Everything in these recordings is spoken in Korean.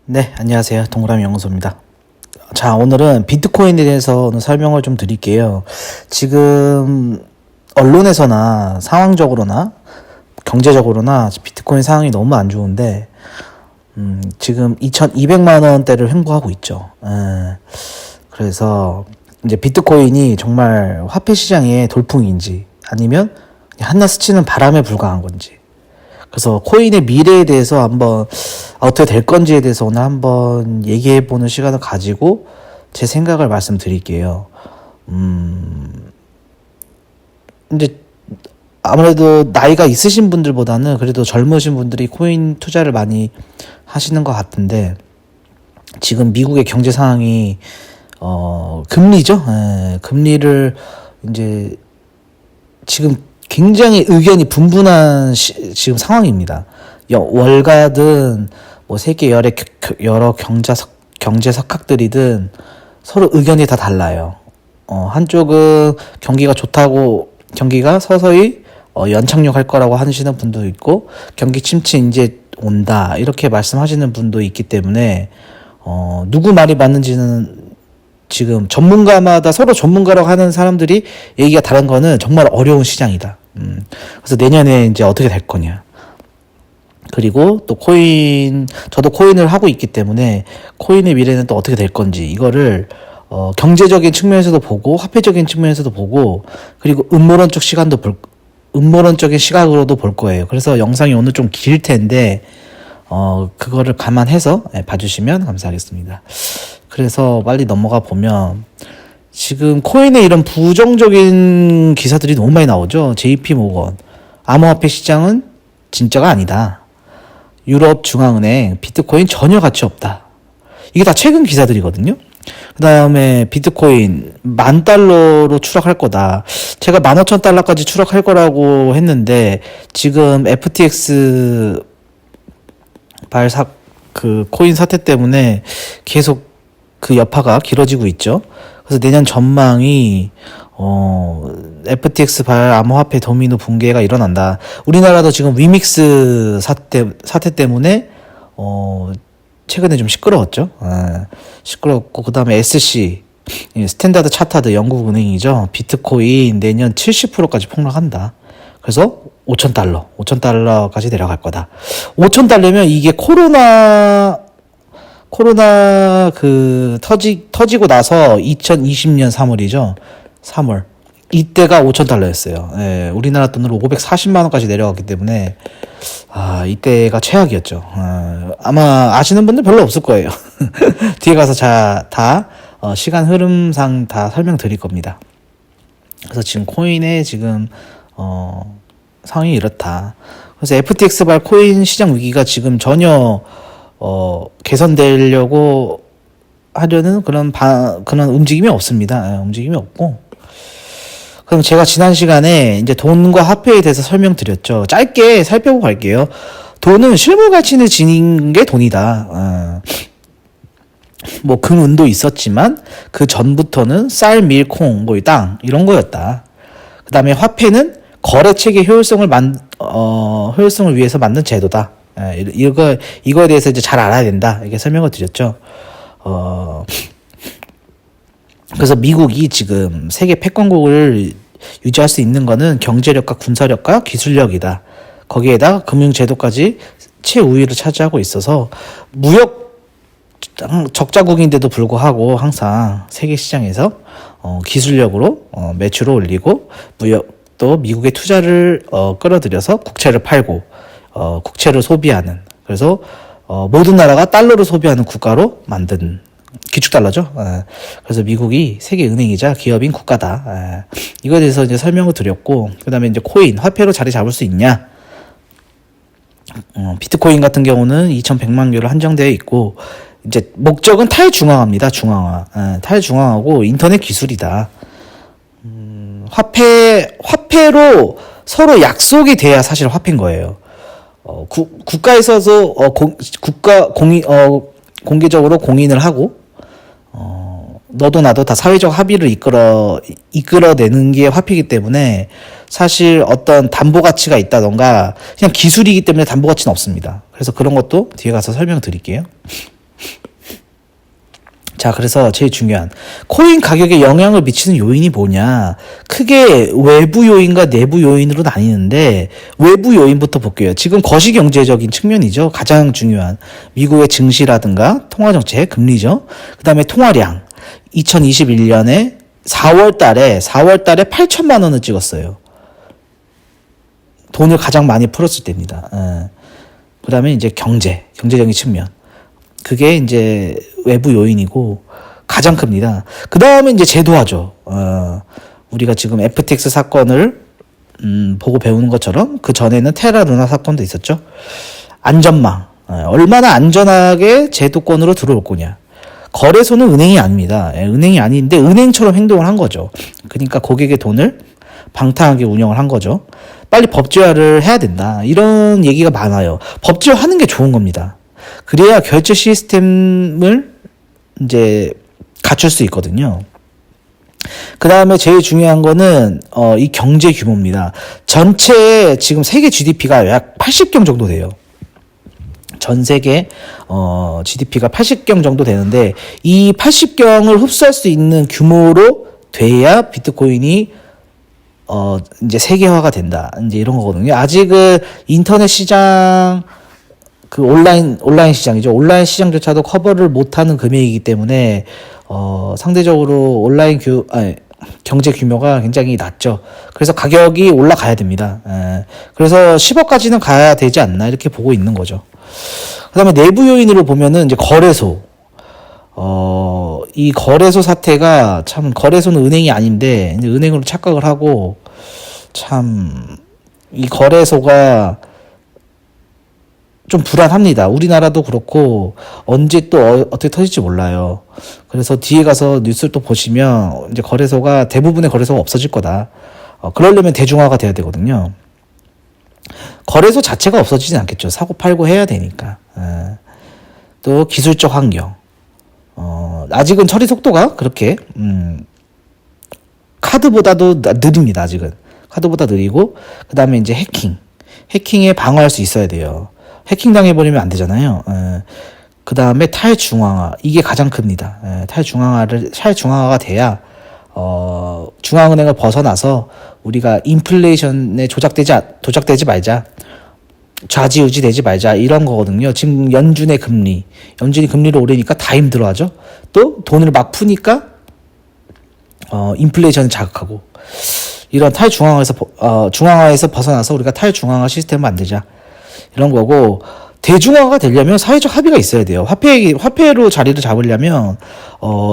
네, 안녕하세요. 동그라미 연구소입니다. 자, 오늘은 비트코인에 대해서 오늘 설명을 좀 드릴게요. 지금 언론에서나 상황적으로나 경제적으로나 비트코인 상황이 너무 안 좋은데 지금 2,200만 원대를 횡보하고 있죠. 그래서 이제 비트코인이 정말 화폐 시장의 돌풍인지 아니면 한낱 스치는 바람에 불과한 건지, 그래서 코인의 미래에 대해서 한번 어떻게 될 건지에 대해서 오늘 한번 얘기해보는 시간을 가지고 제 생각을 말씀드릴게요. 이제 아무래도 나이가 있으신 분들보다는 그래도 젊으신 분들이 코인 투자를 많이 하시는 것 같은데, 지금 미국의 경제 상황이 금리죠. 금리를 이제 지금 굉장히 의견이 분분한 지금 상황입니다. 월가든 뭐 세계 여러 경제 석학들이든 서로 의견이 다 달라요. 한쪽은 경기가 좋다고, 경기가 서서히 연착륙할 거라고 하시는 분도 있고, 경기 침체 이제 온다 이렇게 말씀하시는 분도 있기 때문에 누구 말이 맞는지는 지금 전문가마다, 서로 전문가라고 하는 사람들이 얘기가 다른 거는 정말 어려운 시장이다. 그래서 내년에 이제 어떻게 될 거냐. 그리고 또 저도 코인을 하고 있기 때문에 코인의 미래는 또 어떻게 될 건지, 이거를 경제적인 측면에서도 보고 화폐적인 측면에서도 보고, 그리고 음모론적인 시각으로도 볼 거예요. 그래서 영상이 오늘 좀 길 텐데 그거를 감안해서 봐주시면 감사하겠습니다. 그래서 빨리 넘어가 보면, 지금 코인에 이런 부정적인 기사들이 너무 많이 나오죠. JP 모건, 암호화폐 시장은 진짜가 아니다. 유럽 중앙은행, 비트코인 전혀 가치 없다. 이게 다 최근 기사들이거든요. 그 다음에 비트코인 $10,000로 추락할 거다. 제가 15,000달러까지 추락할 거라고 했는데, 지금 FTX 그 코인 사태 때문에 계속 그 여파가 길어지고 있죠. 그래서 내년 전망이 FTX 암호화폐 도미노 붕괴가 일어난다. 우리나라도 지금 위믹스 사태 때문에 최근에 좀 시끄러웠죠. 시끄럽고, 그 다음에 SC 스탠다드 차타드 영국은행이죠. 비트코인 내년 70%까지 폭락한다. 그래서 $5,000까지 내려갈 거다. $5,000면 이게 코로나 터지고 나서 2020년 3월이죠. 3월. 이때가 $5,000였어요. 예, 우리나라 돈으로 540만 원까지 내려갔기 때문에 이때가 최악이었죠. 아마 아시는 분들 별로 없을 거예요. 뒤에 가서 다 시간 흐름상 다 설명드릴 겁니다. 그래서 지금 코인의 지금 상황이 이렇다. 그래서 FTX 코인 시장 위기가 지금 전혀 개선되려고 하려는 그런 움직임이 없습니다. 움직임이 없고. 그럼 제가 지난 시간에 이제 돈과 화폐에 대해서 설명드렸죠. 짧게 살펴보고 갈게요. 돈은 실물 가치를 지닌 게 돈이다. 뭐 금은도 있었지만 그 전부터는 쌀, 밀, 콩, 땅 이런 거였다. 그 다음에 화폐는 거래 체계 효율성을 위해서 만든 제도다. 이거에 대해서 이제 잘 알아야 된다. 이렇게 설명을 드렸죠. 그래서 미국이 지금 세계 패권국을 유지할 수 있는 거는 경제력과 군사력과 기술력이다. 거기에다 금융제도까지 최우위를 차지하고 있어서 무역 적자국인데도 불구하고 항상 세계 시장에서 기술력으로 매출을 올리고, 무역도 미국의 투자를 끌어들여서 국채를 팔고 국채를 소비하는, 그래서 모든 나라가 달러로 소비하는 국가로 만든 기축달러죠. 그래서 미국이 세계 은행이자 기업인 국가다. 이거에 대해서 이제 설명을 드렸고, 그 다음에 이제 코인, 화폐로 자리 잡을 수 있냐? 비트코인 같은 경우는 2,100만 개로 한정되어 있고, 이제 목적은 탈중앙화입니다. 탈중앙화고 인터넷 기술이다. 화폐로 서로 약속이 돼야 사실 화폐인 거예요. 국가에서도 공개적으로 공인을 하고, 너도 나도 다 사회적 합의를 이끌어내는 게 화폐이기 때문에 사실 어떤 담보 가치가 있다던가, 그냥 기술이기 때문에 담보 가치는 없습니다. 그래서 그런 것도 뒤에 가서 설명드릴게요. 자, 그래서 제일 중요한 코인 가격에 영향을 미치는 요인이 뭐냐? 크게 외부 요인과 내부 요인으로 나뉘는데 외부 요인부터 볼게요. 지금 거시 경제적인 측면이죠. 가장 중요한 미국의 증시라든가 통화 정책, 금리죠. 그다음에 통화량. 2021년에 4월 달에 8천만 원을 찍었어요. 돈을 가장 많이 풀었을 때입니다. 그다음에 이제 경제적인 측면. 그게 이제 외부 요인이고 가장 큽니다. 그 다음에 이제 제도화죠. 우리가 지금 FTX 사건을 보고 배우는 것처럼 그 전에는 테라 루나 사건도 있었죠. 안전망. 얼마나 안전하게 제도권으로 들어올 거냐. 거래소는 은행이 아닙니다. 은행이 아닌데 은행처럼 행동을 한 거죠. 그러니까 고객의 돈을 방탕하게 운영을 한 거죠. 빨리 법제화를 해야 된다. 이런 얘기가 많아요. 법제화하는 게 좋은 겁니다. 그래야 결제 시스템을 이제 갖출 수 있거든요. 그 다음에 제일 중요한 거는 이 경제 규모입니다. 전체 지금 세계 GDP가 약 80경 정도 돼요. 전 세계 GDP가 80경 정도 되는데 이 80경을 흡수할 수 있는 규모로 돼야 비트코인이 이제 세계화가 된다. 이제 이런 거거든요. 아직은 인터넷 시장 그 온라인 시장이죠. 온라인 시장조차도 커버를 못하는 금액이기 때문에 상대적으로 경제 규모가 굉장히 낮죠. 그래서 가격이 올라가야 됩니다. 그래서 10억까지는 가야 되지 않나 이렇게 보고 있는 거죠. 그다음에 내부 요인으로 보면은 이제 거래소. 이 거래소 사태가 참 거래소는 은행이 아닌데 이제 은행으로 착각을 하고 참 이 거래소가 좀 불안합니다. 우리나라도 그렇고 언제 또 어떻게 터질지 몰라요. 그래서 뒤에 가서 뉴스를 또 보시면 이제 거래소가 대부분의 거래소가 없어질 거다. 그러려면 대중화가 돼야 되거든요. 거래소 자체가 없어지진 않겠죠. 사고 팔고 해야 되니까. 또 기술적 환경. 아직은 처리 속도가 그렇게 카드보다도 느립니다. 아직은 카드보다 느리고 그 다음에 이제 해킹에 방어할 수 있어야 돼요. 해킹 당해버리면 안 되잖아요. 그 다음에 탈중앙화. 이게 가장 큽니다. 탈중앙화가 돼야, 중앙은행을 벗어나서 우리가 인플레이션에 조작되지 말자. 좌지우지 되지 말자. 이런 거거든요. 지금 연준이 금리를 오르니까 다 힘들어하죠. 또 돈을 막 푸니까, 인플레이션을 자극하고. 이런 중앙화에서 벗어나서 우리가 탈중앙화 시스템을 만들자. 이런 거고, 대중화가 되려면 사회적 합의가 있어야 돼요. 화폐로 자리를 잡으려면,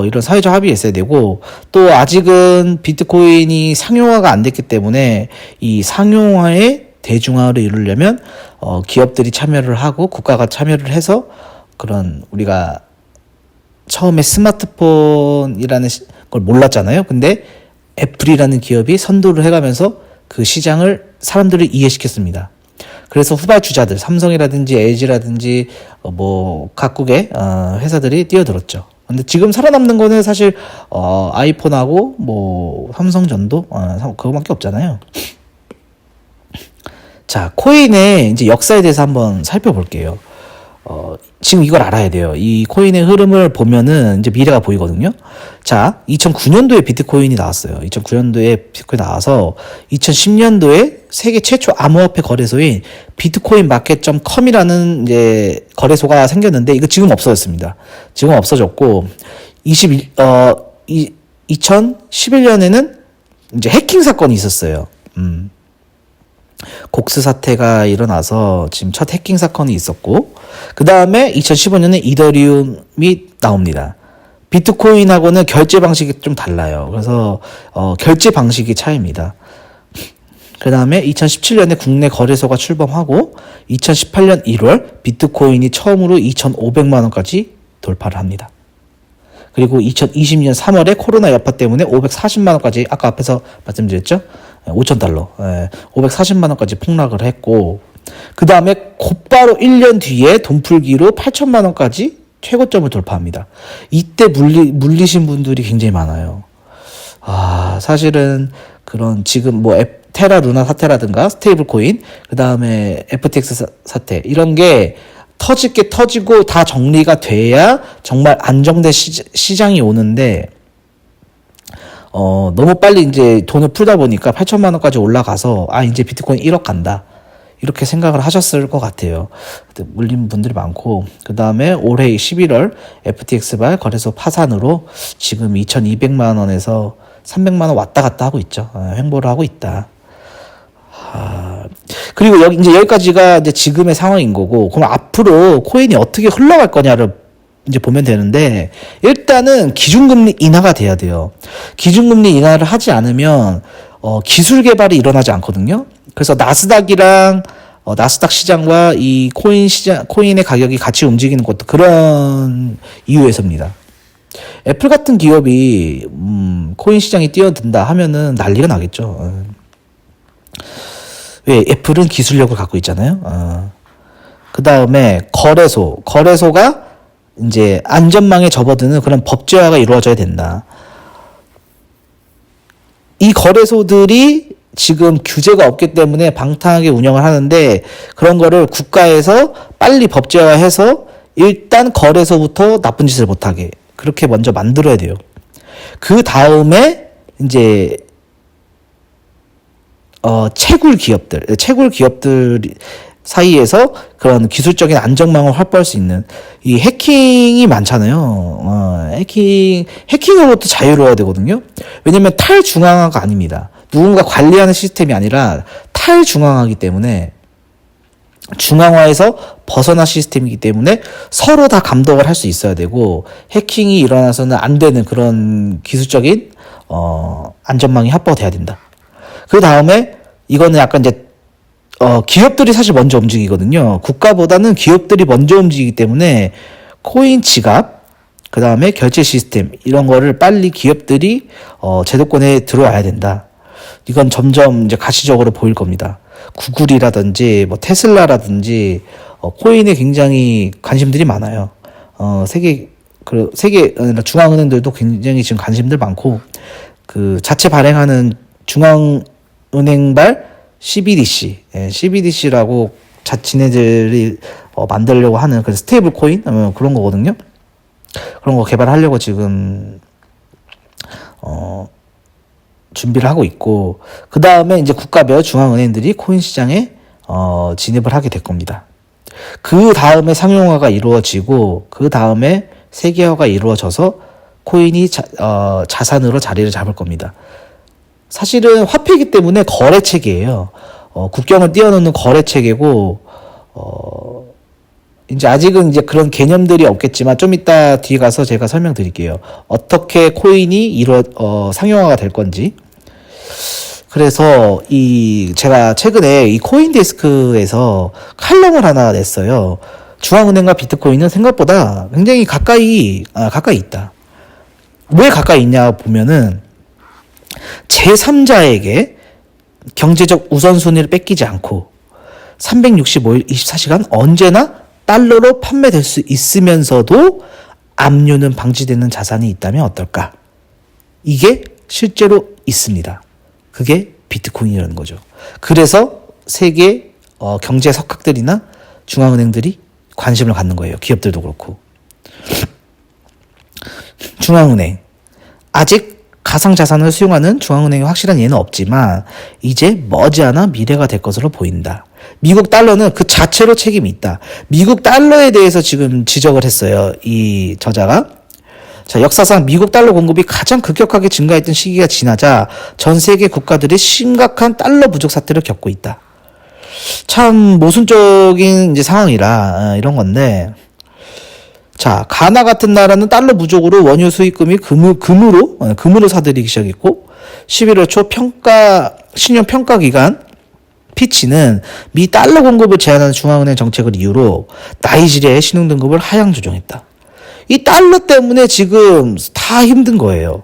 이런 사회적 합의가 있어야 되고, 또 아직은 비트코인이 상용화가 안 됐기 때문에, 이 상용화의 대중화를 이루려면, 기업들이 참여를 하고, 국가가 참여를 해서, 그런, 우리가, 처음에 스마트폰이라는 걸 몰랐잖아요. 근데, 애플이라는 기업이 선도를 해가면서 그 시장을 사람들을 이해시켰습니다. 그래서 후발주자들, 삼성이라든지 LG라든지 각국의 회사들이 뛰어들었죠. 근데 지금 살아남는 거는 사실 아이폰하고 삼성전도 그거밖에 없잖아요. 자, 코인의 이제 역사에 대해서 한번 살펴볼게요. 지금 이걸 알아야 돼요. 이 코인의 흐름을 보면은 이제 미래가 보이거든요. 자, 2009년도에 비트코인이 나왔어요. 2009년도에 비트코인이 나와서 2010년도에 세계 최초 암호화폐 거래소인 비트코인 마켓.com이라는 이제 거래소가 생겼는데 이거 지금 없어졌습니다. 지금 없어졌고 2011년에는 이제 해킹 사건이 있었어요. 곡스 사태가 일어나서 지금 첫 해킹 사건이 있었고 그 다음에 2015년에 이더리움이 나옵니다. 비트코인하고는 결제 방식이 좀 달라요. 그래서 결제 방식이 차이입니다. 그 다음에 2017년에 국내 거래소가 출범하고 2018년 1월 비트코인이 처음으로 2,500만 원까지 돌파를 합니다. 그리고 2020년 3월에 코로나 여파 때문에 540만 원까지 아까 앞에서 말씀드렸죠? 5,000달러, 540만 원까지 폭락을 했고 그 다음에 곧바로 1년 뒤에 돈풀기로 8천만 원까지 최고점을 돌파합니다. 이때 물리신 분들이 굉장히 많아요. 사실은 그런 지금 테라 루나 사태라든가 스테이블 코인, 그 다음에 FTX 사태 이런 게 터질 게 터지고 다 정리가 돼야 정말 안정된 시장이 오는데, 너무 빨리 이제 돈을 풀다 보니까 8천만 원까지 올라가서, 이제 비트코인 1억 간다. 이렇게 생각을 하셨을 것 같아요. 물린 분들이 많고, 그 다음에 올해 11월 FTX발 거래소 파산으로 지금 2,200만 원에서 300만 원 왔다 갔다 하고 있죠. 횡보를 하고 있다. 그리고 이제 여기까지가 이제 지금의 상황인 거고, 그럼 앞으로 코인이 어떻게 흘러갈 거냐를 이제 보면 되는데, 일단은 기준금리 인하가 돼야 돼요. 기준금리 인하를 하지 않으면 기술 개발이 일어나지 않거든요. 그래서 나스닥이랑 나스닥 시장과 이 코인의 가격이 같이 움직이는 것도 그런 이유에서입니다. 애플 같은 기업이 코인 시장이 뛰어든다 하면은 난리가 나겠죠. 왜? 애플은 기술력을 갖고 있잖아요. 그 다음에 거래소가 이제 안전망에 접어드는 그런 법제화가 이루어져야 된다. 이 거래소들이 지금 규제가 없기 때문에 방탕하게 운영을 하는데, 그런 거를 국가에서 빨리 법제화해서 일단 거래소부터 나쁜 짓을 못하게 그렇게 먼저 만들어야 돼요. 그 다음에 이제 채굴 기업들 사이에서 그런 기술적인 안정망을 확보할 수 있는, 이 해킹이 많잖아요. 해킹으로부터 자유로워야 되거든요. 왜냐면 탈중앙화가 아닙니다. 누군가 관리하는 시스템이 아니라 탈중앙화이기 때문에, 중앙화에서 벗어난 시스템이기 때문에 서로 다 감독을 할 수 있어야 되고, 해킹이 일어나서는 안 되는 그런 기술적인 안전망이 확보가 돼야 된다. 그 다음에 이거는 약간 이제 기업들이 사실 먼저 움직이거든요. 국가보다는 기업들이 먼저 움직이기 때문에 코인 지갑, 그 다음에 결제 시스템, 이런 거를 빨리 기업들이 제도권에 들어와야 된다. 이건 점점 이제 가시적으로 보일 겁니다. 구글이라든지 뭐 테슬라라든지 코인에 굉장히 관심들이 많아요. 세계 중앙은행들도 굉장히 지금 관심들 많고, 그 자체 발행하는 중앙은행발 CBDC라고 지네들이 만들려고 하는 그런 스테이블 코인 그런 거거든요. 그런 거 개발하려고 지금 준비를 하고 있고, 그 다음에 이제 국가별 중앙은행들이 코인 시장에 진입을 하게 될 겁니다. 그 다음에 상용화가 이루어지고, 그 다음에 세계화가 이루어져서 코인이 자산으로 자리를 잡을 겁니다. 사실은 화폐이기 때문에 거래체계예요. 국경을 뛰어넘는 거래체계고, 이제 아직은 이제 그런 개념들이 없겠지만 좀 이따 뒤에 가서 제가 설명드릴게요. 어떻게 코인이 상용화가 될 건지. 그래서 제가 최근에 이 코인데스크에서 칼럼을 하나 냈어요. 중앙은행과 비트코인은 생각보다 굉장히 가까이 있다. 왜 가까이 있냐 보면은, 제3자에게 경제적 우선순위를 뺏기지 않고 365일 24시간 언제나 달러로 판매될 수 있으면서도 압류는 방지되는 자산이 있다면 어떨까? 이게 실제로 있습니다. 그게 비트코인이라는 거죠. 그래서 세계 경제 석학들이나 중앙은행들이 관심을 갖는 거예요. 기업들도 그렇고. 중앙은행, 아직 가상자산을 수용하는 중앙은행의 확실한 예는 없지만 이제 머지않아 미래가 될 것으로 보인다. 미국 달러는 그 자체로 책임이 있다. 미국 달러에 대해서 지금 지적을 했어요. 이 저자가. 자, 역사상 미국 달러 공급이 가장 급격하게 증가했던 시기가 지나자 전 세계 국가들이 심각한 달러 부족 사태를 겪고 있다. 참 모순적인 이제 상황이라 이런 건데, 자, 가나 같은 나라는 달러 부족으로 원유 수입금이 금으로 사들이기 시작했고, 11월 초 신용 평가 기관 피치는 미 달러 공급을 제한하는 중앙은행 정책을 이유로 나이지리아의 신용 등급을 하향 조정했다. 이 달러 때문에 지금 다 힘든 거예요.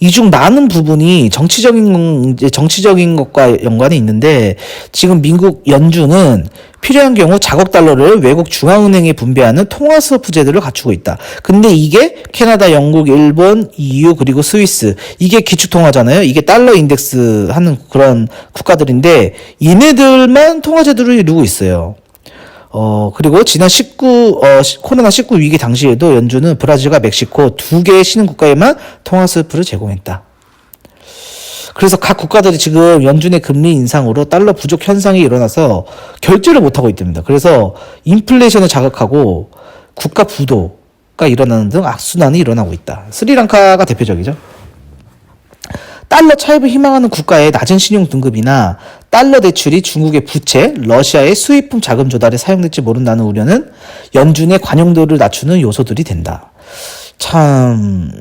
이 중 많은 부분이 정치적인 것과 연관이 있는데, 지금 미국 연준은 필요한 경우 자국 달러를 외국 중앙은행에 분배하는 통화 스워프 제도를 갖추고 있다. 근데 이게 캐나다, 영국, 일본, EU 그리고 스위스, 이게 기축통화잖아요. 이게 달러 인덱스 하는 그런 국가들인데, 얘네들만 통화 제도를 이루고 있어요. 그리고 지난 코로나19 위기 당시에도 연준은 브라질과 멕시코 두 개의 신흥 국가에만 통화스프를 제공했다. 그래서 각 국가들이 지금 연준의 금리 인상으로 달러 부족 현상이 일어나서 결제를 못하고 있답니다. 그래서 인플레이션을 자극하고 국가 부도가 일어나는 등 악순환이 일어나고 있다. 스리랑카가 대표적이죠. 달러 차입을 희망하는 국가의 낮은 신용 등급이나 달러 대출이 중국의 부채, 러시아의 수입품 자금 조달에 사용될지 모른다는 우려는 연준의 관용도를 낮추는 요소들이 된다. 참,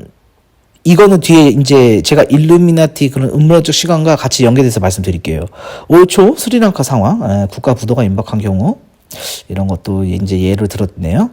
이거는 뒤에 이제 제가 일루미나티 그런 음모론적 시간과 같이 연계돼서 말씀드릴게요. 올 초 스리랑카 상황, 국가 부도가 임박한 경우 이런 것도 이제 예를 들었네요.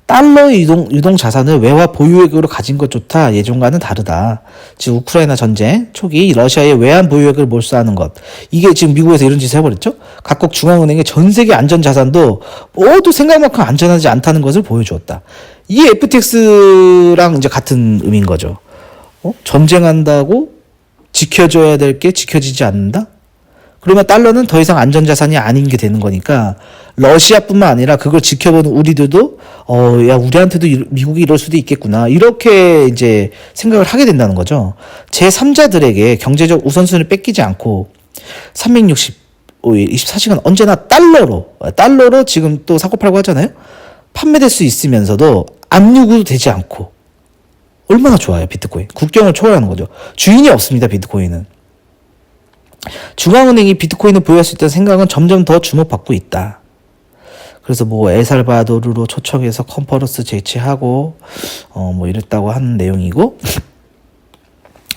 달러의 유동 자산을 외화 보유액으로 가진 것조차 예전과는 다르다. 즉 우크라이나 전쟁 초기 러시아의 외환 보유액을 몰수하는 것. 이게 지금 미국에서 이런 짓을 해버렸죠. 각국 중앙은행의 전 세계 안전 자산도 모두 생각만큼 안전하지 않다는 것을 보여주었다. 이게 FTX랑 이제 같은 의미인 거죠. 전쟁한다고 지켜줘야 될 게 지켜지지 않는다? 그러면 달러는 더 이상 안전자산이 아닌 게 되는 거니까 러시아뿐만 아니라 그걸 지켜보는 우리들도 야 우리한테도 미국이 이럴 수도 있겠구나 이렇게 이제 생각을 하게 된다는 거죠. 제3자들에게 경제적 우선순위를 뺏기지 않고 365일 24시간 언제나 달러로 지금 또 사고팔고 하잖아요. 판매될 수 있으면서도 압류도 되지 않고 얼마나 좋아요. 비트코인 국경을 초월하는 거죠. 주인이 없습니다. 비트코인은. 중앙은행이 비트코인을 보유할 수 있다는 생각은 점점 더 주목받고 있다. 그래서 뭐 엘살바도르로 초청해서 컨퍼런스 제치하고 뭐 이랬다고 하는 내용이고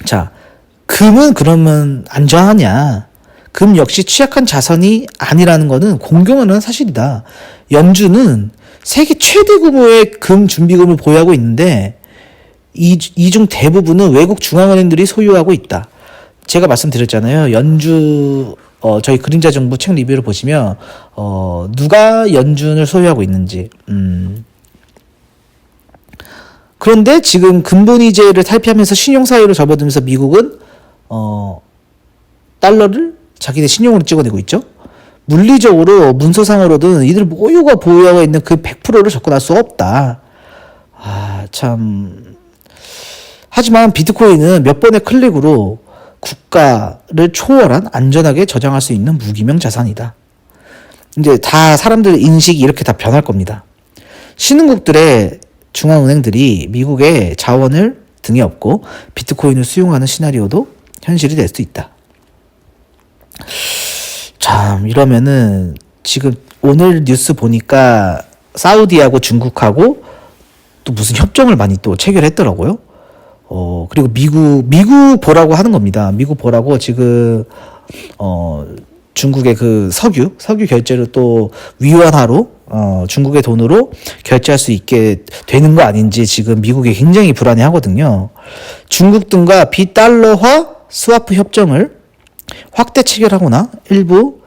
자 금은 그러면 안전하냐? 금 역시 취약한 자산이 아니라는 것은 공경하는 사실이다. 연준은 세계 최대 규모의 금 준비금을 보유하고 있는데 이 중 대부분은 외국 중앙은행들이 소유하고 있다. 제가 말씀드렸잖아요. 저희 그림자 정부 책 리뷰를 보시면, 누가 연준을 소유하고 있는지. 그런데 지금 근본이제를 탈피하면서 신용사유를 접어들면서 미국은, 달러를 자기네 신용으로 찍어내고 있죠. 물리적으로, 문서상으로든 이들 모두가 보유하고 있는 그 100%를 접근할 수 없다. 참. 하지만 비트코인은 몇 번의 클릭으로 국가를 초월한 안전하게 저장할 수 있는 무기명 자산이다. 이제 다 사람들 인식이 이렇게 다 변할 겁니다. 신흥국들의 중앙은행들이 미국의 자원을 등에 업고 비트코인을 수용하는 시나리오도 현실이 될 수도 있다. 참 이러면은 지금 오늘 뉴스 보니까 사우디하고 중국하고 또 무슨 협정을 많이 또 체결했더라고요. 그리고 미국 보라고 하는 겁니다. 미국 보라고 지금, 중국의 그 석유 결제를 또 위안화로, 중국의 돈으로 결제할 수 있게 되는 거 아닌지 지금 미국이 굉장히 불안해 하거든요. 중국 등과 비달러화 스와프 협정을 확대 체결하거나 일부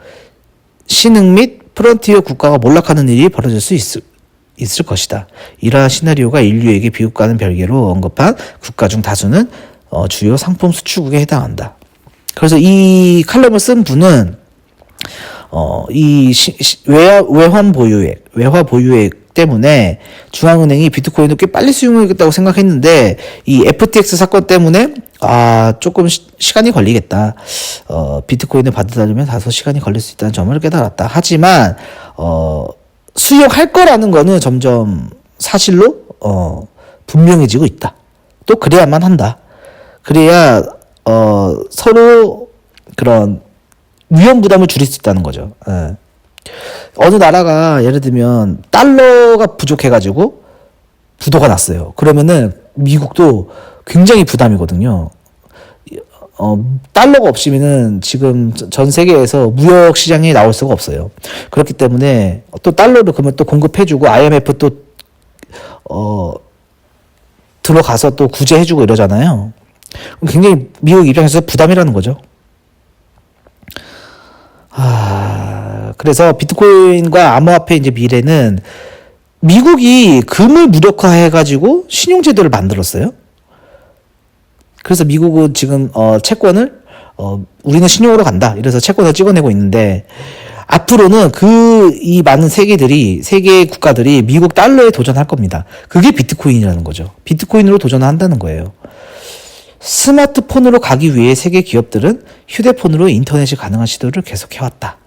신흥 및 프론티어 국가가 몰락하는 일이 벌어질 수 있을 것이다. 이러한 시나리오가 인류에게 미국과는 별개로 언급한 국가 중 다수는 주요 상품 수출국에 해당한다. 그래서 이 칼럼을 쓴 분은 이 외화 보유액 때문에 중앙은행이 비트코인을 꽤 빨리 수용하겠다고 생각했는데 이 FTX 사건 때문에 조금 시간이 걸리겠다. 비트코인을 받아들이면 다소 시간이 걸릴 수 있다는 점을 깨달았다. 하지만 수용할 거라는 거는 점점 사실로 분명해지고 있다. 또 그래야만 한다. 그래야 서로 그런 위험 부담을 줄일 수 있다는 거죠. 어느 나라가 예를 들면 달러가 부족해가지고 부도가 났어요. 그러면은 미국도 굉장히 부담이거든요. 달러가 없으면은 지금 전 세계에서 무역 시장에 나올 수가 없어요. 그렇기 때문에 또 달러를 그러면 또 공급해주고 IMF 또 들어가서 또 구제해주고 이러잖아요. 굉장히 미국 입장에서 부담이라는 거죠. 그래서 비트코인과 암호화폐 이제 미래는 미국이 금을 무력화해가지고 신용제도를 만들었어요. 그래서 미국은 지금 채권을 우리는 신용으로 간다. 이래서 채권을 찍어내고 있는데 앞으로는 이 많은 세계 국가들이 미국 달러에 도전할 겁니다. 그게 비트코인이라는 거죠. 비트코인으로 도전한다는 거예요. 스마트폰으로 가기 위해 세계 기업들은 휴대폰으로 인터넷이 가능한 시도를 계속해왔다.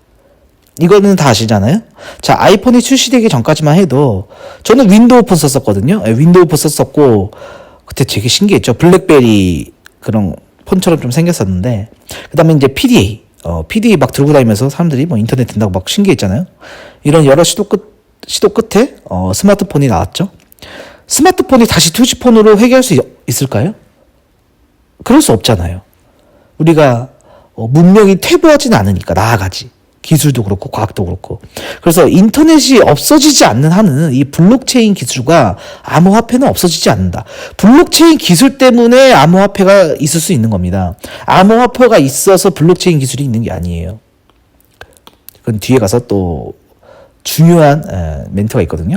이거는 다 아시잖아요? 자, 아이폰이 출시되기 전까지만 해도 저는 윈도우 폰 썼었거든요. 윈도우 폰 썼었고 그때 되게 신기했죠. 블랙베리 그런 폰처럼 좀 생겼었는데 그 다음에 이제 PDA 막 들고 다니면서 사람들이 뭐 인터넷 된다고 막 신기했잖아요. 이런 여러 시도 끝에 스마트폰이 나왔죠. 스마트폰이 다시 투지폰으로 회귀할 수 있을까요? 그럴 수 없잖아요. 우리가 문명이 퇴보하지는 않으니까 나아가지. 기술도 그렇고 과학도 그렇고. 그래서 인터넷이 없어지지 않는 한은 이 블록체인 기술과 암호화폐는 없어지지 않는다. 블록체인 기술 때문에 암호화폐가 있을 수 있는 겁니다. 암호화폐가 있어서 블록체인 기술이 있는 게 아니에요. 그건 뒤에 가서 또 중요한 멘트가 있거든요.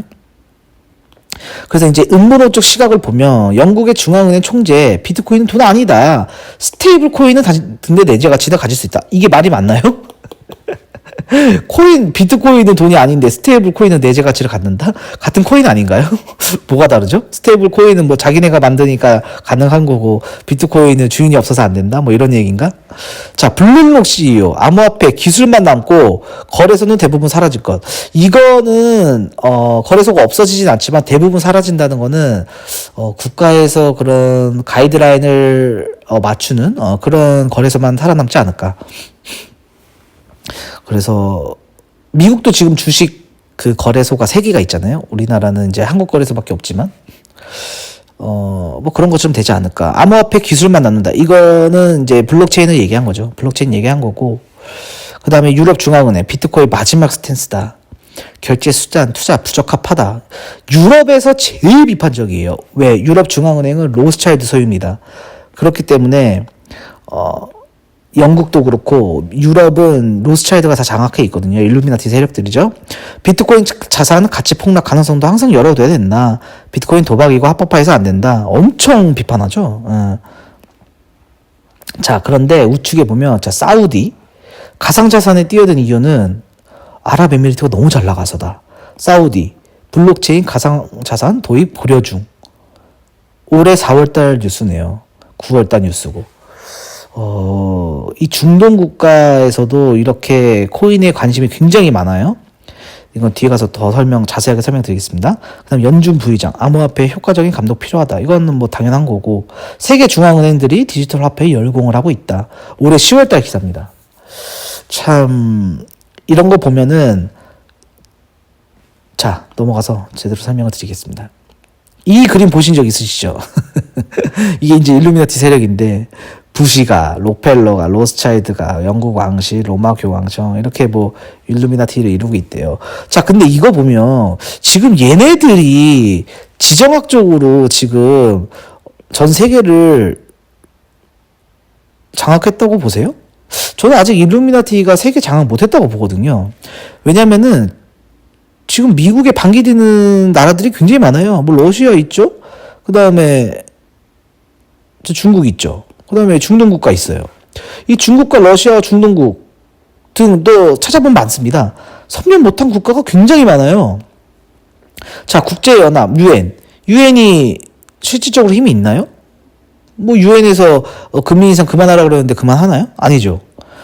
그래서 이제 음모론적 시각을 보면 영국의 중앙은행 총재 비트코인은 돈 아니다. 스테이블 코인은 근데 내재 가치다 가질 수 있다. 이게 말이 맞나요? 비트코인은 돈이 아닌데 스테이블 코인은 내재 가치를 갖는다? 같은 코인 아닌가요? 뭐가 다르죠? 스테이블 코인은 뭐 자기네가 만드니까 가능한 거고 비트코인은 주인이 없어서 안 된다? 뭐 이런 얘기인가? 자, 블룸록 CEO 암호화폐 기술만 남고 거래소는 대부분 사라질 것. 이거는 거래소가 없어지진 않지만 대부분 사라진다는 거는 국가에서 그런 가이드라인을 맞추는 그런 거래소만 살아남지 않을까. 그래서 미국도 지금 주식 그 거래소가 3개가 있잖아요. 우리나라는 이제 한국 거래소밖에 없지만 뭐 그런 것처럼 되지 않을까. 암호화폐 기술만 남는다. 이거는 이제 블록체인을 얘기한 거죠. 블록체인 얘기한 거고. 그다음에 유럽 중앙은행 비트코인 마지막 스탠스다. 결제 수단 투자 부적합하다. 유럽에서 제일 비판적이에요. 왜? 유럽 중앙은행은 로스차일드 소유입니다. 그렇기 때문에 영국도 그렇고 유럽은 로스차일드가 다 장악해 있거든요. 일루미나티 세력들이죠. 비트코인 자산 가치 폭락 가능성도 항상 열어둬야 된다. 비트코인 도박이고 합법화해서 안 된다. 엄청 비판하죠. 자, 그런데 우측에 보면 사우디 가상자산에 뛰어든 이유는 아랍에미리트가 너무 잘 나가서다. 사우디 블록체인 가상자산 도입 고려 중. 올해 4월달 뉴스네요. 9월달 뉴스고. 이 중동 국가에서도 이렇게 코인에 관심이 굉장히 많아요. 이건 뒤에 가서 더 자세하게 설명드리겠습니다. 그 다음 연준 부의장, 암호화폐 효과적인 감독 필요하다. 이거는 뭐 당연한 거고, 세계 중앙은행들이 디지털 화폐에 열공을 하고 있다. 올해 10월달 기사입니다. 참, 이런 거 보면은, 자, 넘어가서 제대로 설명을 드리겠습니다. 이 그림 보신 적 있으시죠? 이게 이제 일루미나티 세력인데, 부시가, 록펠러가, 로스차일드가, 영국 왕실, 로마 교황청 이렇게 뭐 일루미나티를 이루고 있대요. 자, 근데 이거 보면 지금 얘네들이 지정학적으로 지금 전 세계를 장악했다고 보세요? 저는 아직 일루미나티가 세계 장악 못했다고 보거든요. 왜냐면은 지금 미국에 반기되는 나라들이 굉장히 많아요. 뭐 러시아 있죠? 그 다음에 중국 있죠. 그 다음에 중동국가 있어요. 이 중국과 러시아, 중동국 등도 찾아보면 많습니다. 섬멸 못한 국가가 굉장히 많아요. 자, 국제연합, 유엔이 실질적으로 힘이 있나요? 뭐 유엔에서 금리 인상 그만하라 그러는데 그만하나요? 아니죠.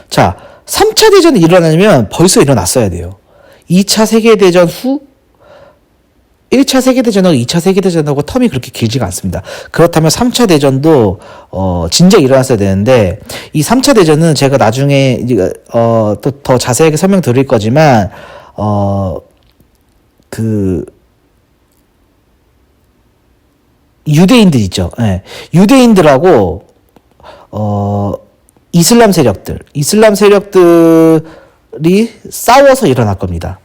자, 3차 대전이 일어나면 벌써 일어났어야 돼요. 2차 세계대전 후 1차 세계대전하고 2차 세계대전하고 텀이 그렇게 길지가 않습니다. 그렇다면 3차 대전도 진작 일어났어야 되는데 이 3차 대전은 제가 나중에 또 더 자세하게 설명드릴 거지만 그 유대인들 있죠. 네. 유대인들하고 이슬람 세력들이 싸워서 일어날 겁니다.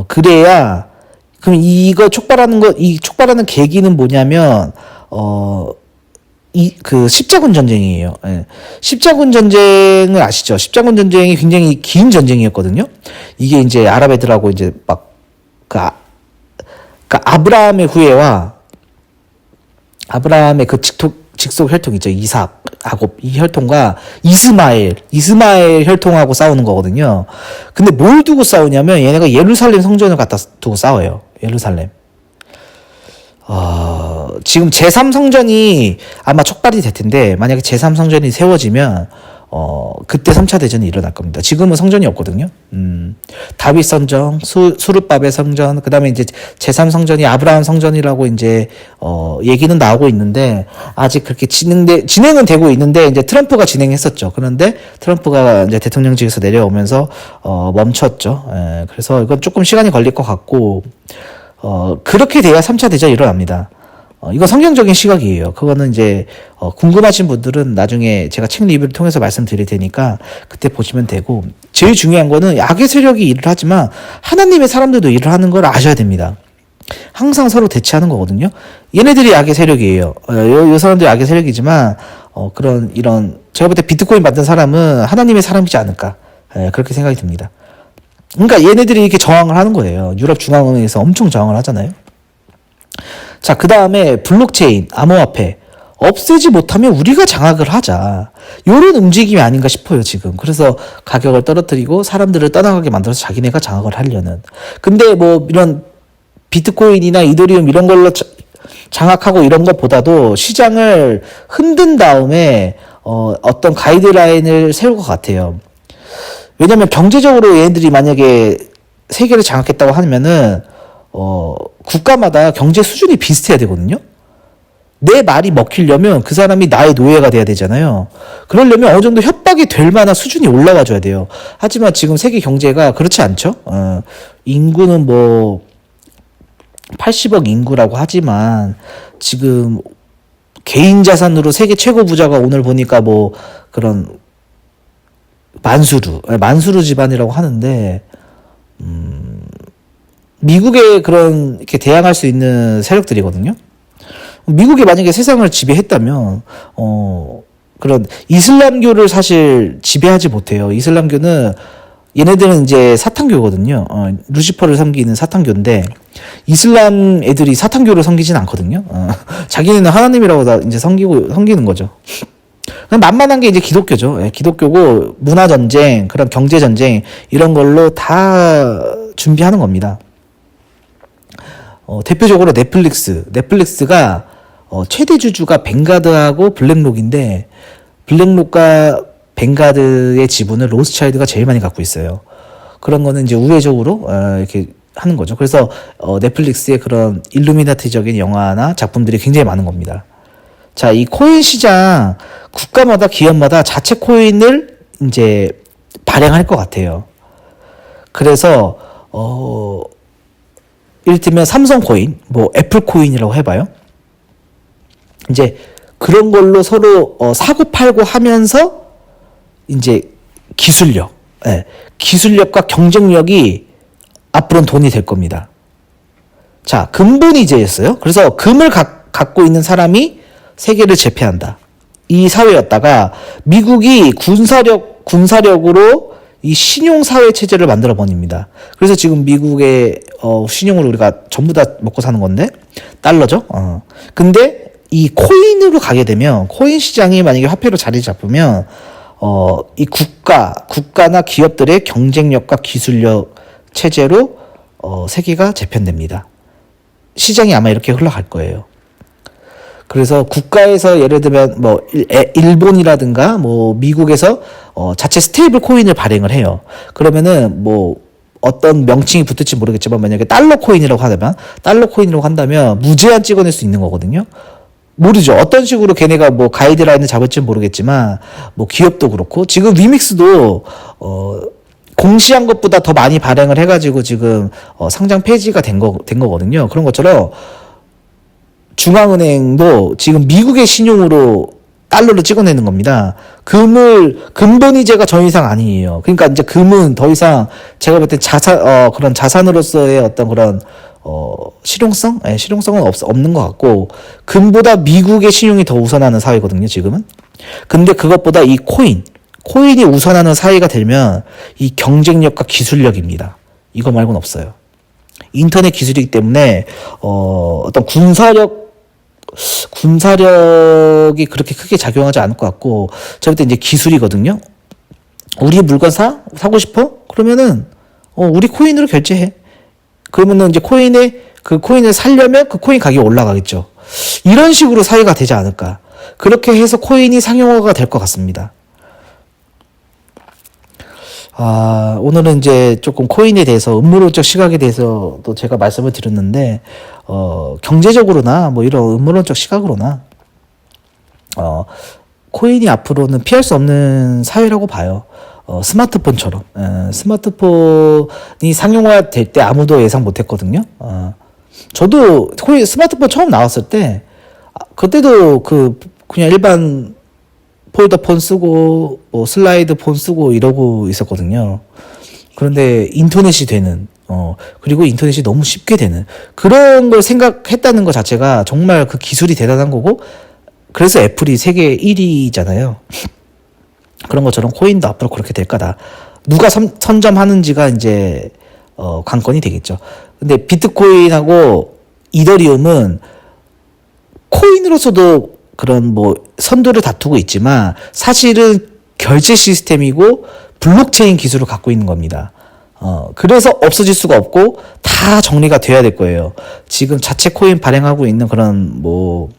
그래야, 그럼 이거 촉발하는 계기는 뭐냐면, 십자군 전쟁이에요. 예. 십자군 전쟁을 아시죠? 십자군 전쟁이 굉장히 긴 전쟁이었거든요? 이게 이제 아랍 애들하고 이제 아브라함의 후예와, 아브라함의 그 직속 혈통 있죠. 이삭, 아곱, 이 혈통과 이스마엘 혈통하고 싸우는 거거든요. 근데 뭘 두고 싸우냐면 얘네가 예루살렘 성전을 갖다 두고 싸워요. 예루살렘. 지금 제3성전이 아마 촉발이 될 텐데, 만약에 제3성전이 세워지면, 그때 3차 대전이 일어날 겁니다. 지금은 성전이 없거든요. 다윗 성전, 수르바벨 성전, 그 다음에 이제 제3성전이 아브라함 성전이라고 이제, 얘기는 나오고 있는데, 아직 그렇게 진행은 되고 있는데, 이제 트럼프가 진행했었죠. 그런데 트럼프가 이제 대통령직에서 내려오면서, 멈췄죠. 예, 그래서 이건 조금 시간이 걸릴 것 같고, 그렇게 돼야 3차 대전이 일어납니다. 이건 성경적인 시각이에요. 그거는 이제, 궁금하신 분들은 나중에 제가 책 리뷰를 통해서 말씀드릴 테니까 그때 보시면 되고, 제일 중요한 거는 악의 세력이 일을 하지만 하나님의 사람들도 일을 하는 걸 아셔야 됩니다. 항상 서로 대치하는 거거든요. 얘네들이 악의 세력이에요. 요 사람들이 악의 세력이지만, 제가 볼 때 비트코인 만든 사람은 하나님의 사람이지 않을까. 그렇게 생각이 듭니다. 그러니까 얘네들이 이렇게 저항을 하는 거예요. 유럽 중앙은행에서 엄청 저항을 하잖아요. 자, 그 다음에 블록체인, 암호화폐 없애지 못하면 우리가 장악을 하자. 요런 움직임이 아닌가 싶어요, 지금. 그래서 가격을 떨어뜨리고 사람들을 떠나가게 만들어서 자기네가 장악을 하려는. 근데 뭐 이런 비트코인이나 이더리움 이런 걸로 장악하고 이런 것보다도 시장을 흔든 다음에 어떤 가이드라인을 세울 것 같아요. 왜냐면 경제적으로 얘네들이 만약에 세계를 장악했다고 하면은 국가마다 경제 수준이 비슷해야 되거든요. 내 말이 먹히려면 그 사람이 나의 노예가 돼야 되잖아요. 그러려면 어느 정도 협박이 될 만한 수준이 올라가 줘야 돼요. 하지만 지금 세계 경제가 그렇지 않죠. 인구는 뭐 80억 인구라고 하지만 지금 개인 자산으로 세계 최고 부자가 오늘 보니까 뭐 그런 만수르 집안이라고 하는데, 미국에 그런, 이렇게 대항할 수 있는 세력들이거든요. 미국이 만약에 세상을 지배했다면, 그런 이슬람교를 사실 지배하지 못해요. 이슬람교는, 얘네들은 이제 사탄교거든요. 루시퍼를 섬기는 사탄교인데, 이슬람 애들이 사탄교를 섬기진 않거든요. 자기네는 하나님이라고 다 이제 섬기는 거죠. 만만한 게 이제 기독교죠. 예, 기독교고 문화전쟁, 그런 경제전쟁 이런 걸로 다 준비하는 겁니다. 대표적으로 넷플릭스가 최대 주주가 뱅가드하고 블랙록인데 블랙록과 뱅가드의 지분을 로스차일드가 제일 많이 갖고 있어요. 그런 거는 이제 우회적으로 이렇게 하는 거죠. 그래서 넷플릭스의 그런 일루미나티적인 영화나 작품들이 굉장히 많은 겁니다. 자, 이 코인 시장 국가마다 기업마다 자체 코인을 이제 발행할 것 같아요. 그래서 이를테면 삼성 코인, 뭐 애플 코인이라고 해봐요. 이제 그런 걸로 서로 사고 팔고 하면서 이제 기술력과 경쟁력이 앞으로는 돈이 될 겁니다. 자, 근본이제였어요. 그래서 금을 갖고 있는 사람이 세계를 제패한다. 이 사회였다가 미국이 군사력으로 이 신용사회 체제를 만들어 버립니다. 그래서 지금 미국의 신용을 우리가 전부 다 먹고 사는 건데 달러죠. 근데 이 코인으로 가게 되면 코인 시장이 만약에 화폐로 자리 잡으면 이 국가나 기업들의 경쟁력과 기술력 체제로 세계가 재편됩니다. 시장이 아마 이렇게 흘러갈 거예요. 그래서 국가에서 예를 들면 뭐 일본이라든가 뭐 미국에서 자체 스테이블 코인을 발행을 해요. 그러면은 뭐 어떤 명칭이 붙을지 모르겠지만 만약에 달러 코인이라고 한다면 무제한 찍어낼 수 있는 거거든요. 모르죠. 어떤 식으로 걔네가 뭐 가이드라인을 잡을지 모르겠지만 뭐 기업도 그렇고 지금 위믹스도 공시한 것보다 더 많이 발행을 해가지고 지금 상장 폐지가 된 거거든요. 그런 것처럼 중앙은행도 지금 미국의 신용으로 달러를 찍어내는 겁니다. 근본이제가 더 이상 아니에요. 그러니까 이제 금은 더 이상 제가 볼 때 그런 자산으로서의 어떤 그런 실용성은 없는 것 같고 금보다 미국의 신용이 더 우선하는 사회거든요. 지금은. 근데 그것보다 이 코인이 우선하는 사회가 되면 이 경쟁력과 기술력입니다. 이거 말고는 없어요. 인터넷 기술이기 때문에 어떤 군사력 군사력이 그렇게 크게 작용하지 않을 것 같고, 제가 볼 때 이제 기술이거든요. 우리 물건 사고 싶어? 그러면은, 우리 코인으로 결제해. 그러면은 이제 그 코인을 사려면 그 코인 가격이 올라가겠죠. 이런 식으로 사회가 되지 않을까. 그렇게 해서 코인이 상용화가 될 것 같습니다. 오늘은 이제 조금 코인에 대해서 음모론적 시각에 대해서 또 제가 말씀을 드렸는데, 경제적으로나 뭐 이런 음모론적 시각으로나, 코인이 앞으로는 피할 수 없는 사회라고 봐요. 스마트폰처럼. 스마트폰이 상용화 될 때 아무도 예상 못 했거든요. 저도 스마트폰 처음 나왔을 때, 그때도 그냥 일반 폴더폰 쓰고 뭐 슬라이드 폰 쓰고 이러고 있었거든요. 그런데 인터넷이 되는 그리고 인터넷이 너무 쉽게 되는 그런 걸 생각했다는 것 자체가 정말 그 기술이 대단한 거고, 그래서 애플이 세계 1위잖아요. 그런 것처럼 코인도 앞으로 그렇게 될 거다. 누가 선점하는지가 이제 관건이 되겠죠. 근데 비트코인하고 이더리움은 코인으로서도 그런 뭐 선두를 다투고 있지만 사실은 결제 시스템이고 블록체인 기술을 갖고 있는 겁니다. 그래서 없어질 수가 없고 다 정리가 돼야 될 거예요. 지금 자체 코인 발행하고 있는 그런 뭐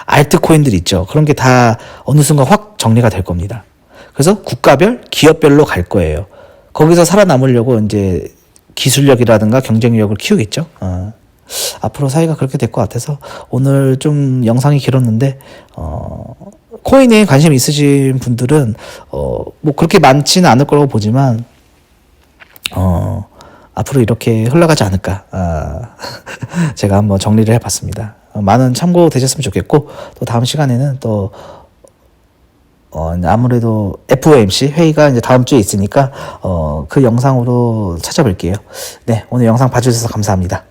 알트 코인들 있죠. 그런 게 다 어느 순간 확 정리가 될 겁니다. 그래서 국가별, 기업별로 갈 거예요. 거기서 살아남으려고 이제 기술력이라든가 경쟁력을 키우겠죠. 앞으로 사회가 그렇게 될 것 같아서 오늘 좀 영상이 길었는데 코인에 관심 있으신 분들은 뭐 그렇게 많지는 않을 거라고 보지만 앞으로 이렇게 흘러가지 않을까 제가 한번 정리를 해봤습니다. 많은 참고 되셨으면 좋겠고, 또 다음 시간에는 또 아무래도 FOMC 회의가 이제 다음 주에 있으니까 그 영상으로 찾아뵐게요. 네, 오늘 영상 봐주셔서 감사합니다.